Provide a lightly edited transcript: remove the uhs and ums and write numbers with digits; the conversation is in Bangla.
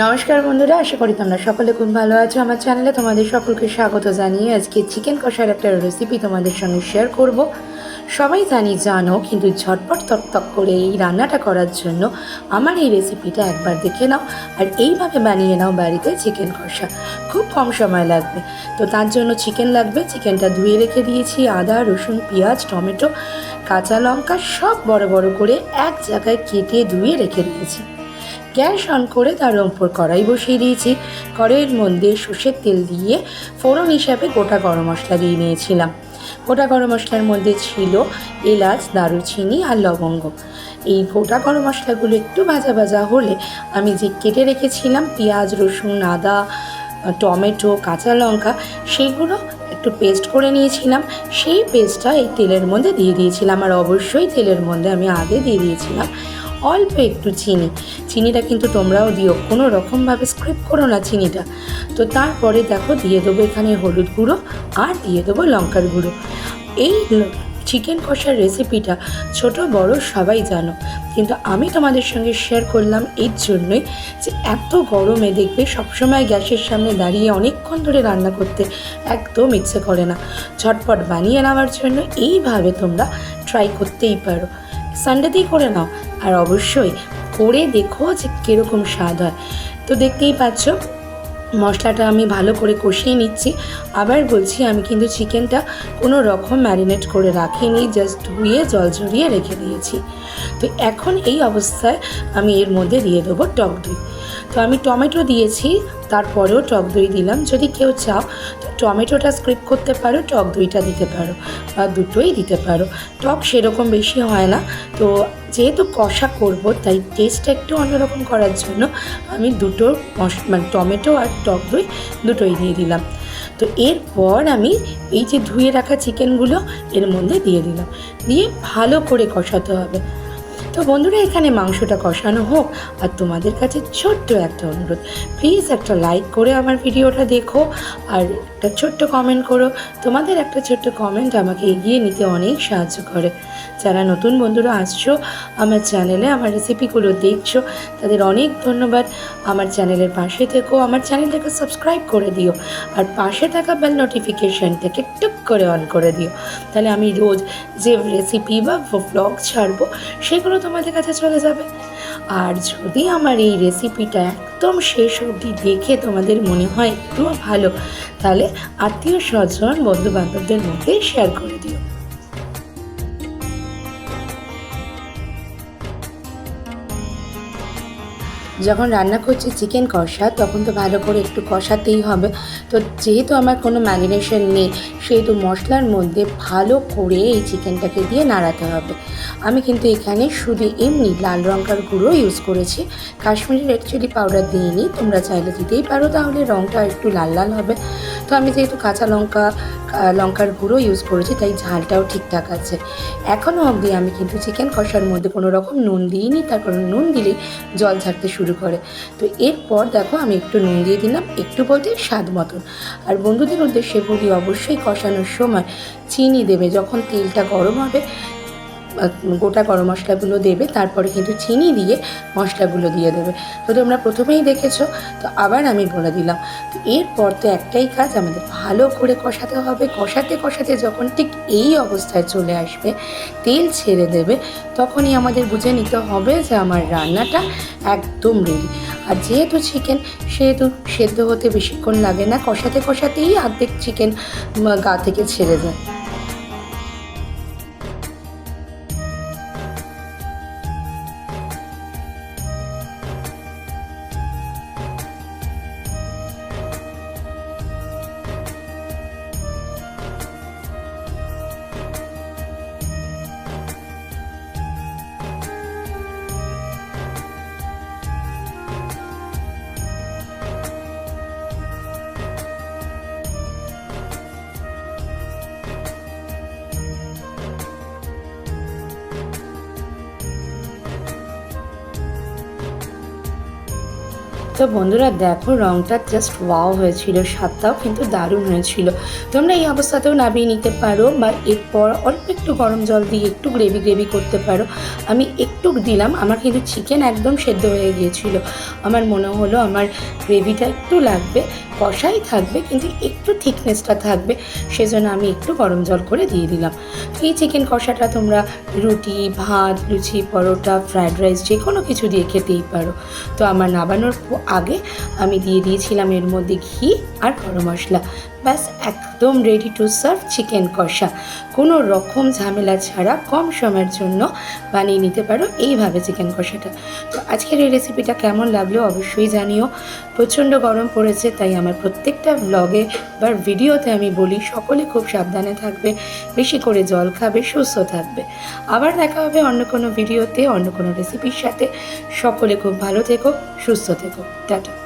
নমস্কার বন্ধুরা, আশা করি তোমরা সকলে খুব ভালো আছো। আমার চ্যানেলে তোমাদের সকলকে স্বাগত জানিয়ে আজকে চিকেন কষার একটা রেসিপি তোমাদের সঙ্গে শেয়ার করব। সবাই জানো, কিন্তু ঝটপট তক করে এই রান্নাটা করার জন্য আমার এই রেসিপিটা একবার দেখে নাও আর এইভাবে বানিয়ে নাও বাড়িতে চিকেন কষা। খুব কম সময় লাগবে। তো তার জন্য চিকেন লাগবে। চিকেনটা ধুয়ে রেখে দিয়েছি। আদা, রসুন, পেঁয়াজ, টমেটো, কাঁচা লঙ্কা সব বড় বড় করে এক জায়গায় কেটে ধুয়ে রেখে দিয়েছি। গ্যাস অন করে তার উপর কড়াই বসিয়ে দিয়েছি। কড়াইয়ের মধ্যে সর্ষের তেল দিয়ে ফোড়ন হিসাবে গোটা গরম মশলা দিয়ে নিয়েছিলাম। গোটা গরম মশলার মধ্যে ছিল এলাচ, দারুচিনি আর লবঙ্গ। এই গোটা গরম মশলাগুলো একটু ভাজা ভাজা হলে আমি যে কেটে রেখেছিলাম পেঁয়াজ, রসুন, আদা, টমেটো, কাঁচা লঙ্কা, সেইগুলো একটু পেস্ট করে নিয়েছিলাম। সেই পেস্টটা এই তেলের মধ্যে দিয়ে দিয়েছিলাম। আর অবশ্যই তেলের মধ্যে আমি আগে দিয়ে দিয়েছিলাম অল্প একটু চিনিটা কিন্তু তোমরাও দিও, কোনো রকমভাবে স্ক্রিপ করো না চিনিটা। তো তারপরে দেখো দিয়ে দেবো এখানে হলুদ গুঁড়ো আর দিয়ে দেবো লঙ্কার গুঁড়ো। এই চিকেন কষার রেসিপিটা ছোট বড় সবাই জানো, কিন্তু আমি তোমাদের সঙ্গে শেয়ার করলাম এই জন্যই যে এত গরমে দেখবে সবসময় গ্যাসের সামনে দাঁড়িয়ে অনেকক্ষণ ধরে রান্না করতে একদম ইচ্ছে করে না। ঝটপট বানিয়ে নেওয়ার জন্য এইভাবে তোমরা ট্রাই করতেই পারো। সানডেতেই করে নাও আর অবশ্যই করে দেখো যে কীরকম স্বাদ হয়। তো দেখতেই পাচ্ছ মশলাটা আমি ভালো করে কষিয়ে নিচ্ছি। আবার বলছি, আমি কিন্তু চিকেনটা কোনো রকম ম্যারিনেট করে রাখিনি, জাস্ট ধুয়ে জল ঝরিয়ে রেখে দিয়েছি। তো এখন এই অবস্থায় আমি এর মধ্যে দিয়ে দেবো টক দই। তো আমি টমেটো দিয়েছি, তারপরেও টক দই দিলাম। যদি কেউ চাও তো টমেটোটা স্ক্রিপ করতে পারো, টক দইটা দিতে পারো বা দুটোই দিতে পারো। টক সেরকম বেশি হয় না, তো যেহেতু কষা করব তাই টেস্টটা একটু অন্যরকম করার জন্য আমি দুটো মানে টমেটো আর টক দই দুটোই দিয়ে দিলাম। তো এরপর আমি এই যে ধুয়ে রাখা চিকেনগুলো এর মধ্যে দিয়ে দিলাম, দিয়ে ভালো করে কষাতে হবে। তো বন্ধুরা, এখানে মাংসটা কষানো হোক। আর তোমাদের কাছে ছোট্ট একটা অনুরোধ, প্লিজ একটা লাইক করে আমার ভিডিওটা দেখো আর একটা ছোট্ট কমেন্ট করো। তোমাদের একটা ছোট্ট কমেন্ট আমাকে এগিয়ে নিতে অনেক সাহায্য করে। যারা নতুন বন্ধুরা আসছো আমার চ্যানেলে, আমার রেসিপিগুলো দেখছো, তাদের অনেক ধন্যবাদ। আমার চ্যানেলের পাশে থেকো, আমার চ্যানেলটাকে সাবস্ক্রাইব করে দিও আর পাশে থাকা বেল নোটিফিকেশানটাকে টুক করে অন করে দিও। তাহলে আমি রোজ যে রেসিপি বা ভ্লগ ছাড়বো সেগুলো তোমাদের কাছে চলে যাবে। আর যদি আমার এই রেসিপিটা একদম শেষ অবধি দেখে তোমাদের মনে হয় একটু ভালো, তাহলে আত্মীয় স্বজন, বন্ধু বান্ধবদের মধ্যে শেয়ার করে দিও। যখন রান্না করছি চিকেন কষা, তখন তো ভালো করে একটু কষাতেই হবে। তো যেহেতু আমার কোনো ম্যারিনেশন নেই, সেহেতু মশলার মধ্যে ভালো করে এই চিকেনটাকে দিয়ে নাড়াতে হবে। আমি কিন্তু এখানে শুধু এমনি লাল লঙ্কার গুঁড়ো ইউজ করেছি, কাশ্মীরি রেড চিলি পাউডার দিইনি। তোমরা চাইলে দিতেই পারো, তাহলে রঙটা একটু লাল লাল হবে। তো আমি যেহেতু কাঁচা লঙ্কার গুঁড়ো ইউজ করেছি, তাই ঝালটাও ঠিকঠাক আছে। এখনও অবধি আমি কিন্তু চিকেন কষার মধ্যে কোনো রকম নুন দিইনি, তার কারণ নুন দিলেই জল ছাড়তে শুরু করে। তো এরপর দেখো আমি একটু নুন দিয়ে দিলাম, একটু বলতে স্বাদ মতন। আর বন্ধুদের উদ্দেশ্যে বলি, অবশ্যই কষানোর সময় চিনি দেবে। যখন তেলটা গরম হবে গোটা গরম মশলাগুলো দেবে, তারপরে কিন্তু চিনি দিয়ে মশলাগুলো দিয়ে দেবে। তো তোমরা প্রথমেই দেখেছো, তো আবার আমি বলে দিলাম। তো এরপর তো একটাই কাজ, আমাদের ভালো করে কষাতে হবে। কষাতে কষাতে যখন ঠিক এই অবস্থায় চলে আসবে, তেল ছেড়ে দেবে, তখনই আমাদের বুঝে নিতে হবে যে আমার রান্নাটা একদম রেডি। আর যেহেতু চিকেন, সেহেতু সেদ্ধ হতে বেশিক্ষণ লাগে না, কষাতে কষাতেই অর্ধেক চিকেন গা থেকে ছেড়ে যায়। তো বন্ধুরা দেখো, রঙটা জাস্ট ওয়াও হয়েছিল, স্বাদটাও কিন্তু দারুণ হয়েছিল। তোমরা এই অবস্থাতেও নামিয়ে নিতে পারো, বা এরপর অল্প একটু গরম জল দিয়ে একটু গ্রেভি করতে পারো। আমি একটু দিলাম, আমার কিন্তু চিকেন একদম সেদ্ধ হয়ে গিয়েছিল। আমার মনে হলো আমার গ্রেভিটা একটু লাগবে, কষাই থাকবে কিন্তু একটু থিকনেসটা থাকবে, সেজন্য আমি একটু গরম জল করে দিয়ে দিলাম। এই চিকেন কষাটা তোমরা রুটি, ভাত, লুচি, পরোটা, ফ্রায়েড রাইস যে কোনো কিছু দিয়ে খেতেই পারো। তো আমার নামানোর আগে আমি দিয়ে দিয়েছিলাম এর মধ্যে ঘি আর গরম মশলা। ব্যাস একদম রেডি টু সার্ভ চিকেন কষা। কোনো রকম ঝামেলা ছাড়া কম সময়ের জন্য বানিয়ে নিতে পারো এইভাবে চিকেন কষাটা। তো আজকের এই রেসিপিটা কেমন লাগলো অবশ্যই জানিও। প্রচণ্ড গরম পড়েছে, তাই আমার প্রত্যেকটা ব্লগে বা ভিডিওতে আমি বলি সকলে খুব সাবধানে থাকবে, বেশি করে জল খাবে, সুস্থ থাকবে। আবার দেখা হবে অন্য কোনো ভিডিওতে, অন্য কোনো রেসিপির সাথে। সকলে খুব ভালো থেকো, সুস্থ থেকো। টাটা।